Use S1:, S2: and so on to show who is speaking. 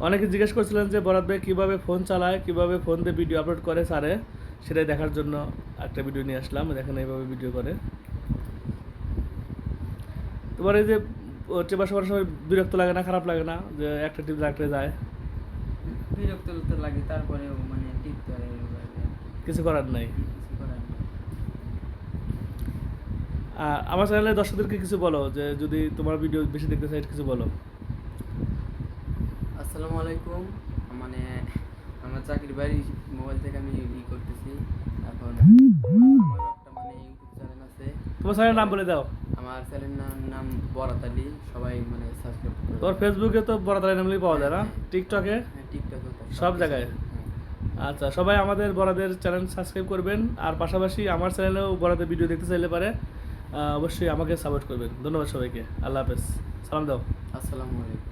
S1: অনেকে জিজ্ঞেস করছিলেন যে বরাদ ভাই কীভাবে ফোন চালায়, কীভাবে ফোন দিয়ে ভিডিও আপলোড করে স্যারে, সেটাই দেখার জন্য একটা ভিডিও নিয়ে আসলাম। দেখেন এইভাবে ভিডিও করে। তোমার এই যে টেপা সবার সময় বিরক্ত লাগে না, খারাপ লাগে না যে একটা টিপ রাখতে যায়?
S2: বিরক্ত তো লাগে, তারপরেও মানে টিপতে হয়,
S1: কিছু করার নাই।
S2: কিছু করার নেই।
S1: আমার চ্যানেলের দর্শকদেরকে কিছু বলো, যে যদি তোমার ভিডিও বেশি দেখতে চাই কিছু বলো।
S2: আসসালামু আলাইকুম। মানে আমার চাকরি বাড়ি মোবাইল থেকে আমি করতেছি এখন। আমারও একটা মানে ইউটিউব চ্যানেল আছে।
S1: তোমার চ্যানেলের নাম বলে দাও।
S2: আমার চ্যানেলের নাম বরাত আলী, সবাই মানে সাবস্ক্রাইব করে।
S1: তোমার ফেসবুকে তো বরাদ আলী নামলেই পাওয়া যায় না?
S2: হ্যাঁ,
S1: টিকটকে?
S2: হ্যাঁ টিকটকে
S1: সব জায়গায়? আচ্ছা, সবাই আমাদের বরাদের চ্যানেল সাবস্ক্রাইব করবেন, আর পাশাপাশি আমার চ্যানেলেও বরাদের ভিডিও দেখতে চাইলে পারে অবশ্যই আমাকে সাপোর্ট করবেন। ধন্যবাদ সবাইকে। আল্লাহ হাফেজ। সালাম দাও।
S2: আসসালামু আলাইকুম।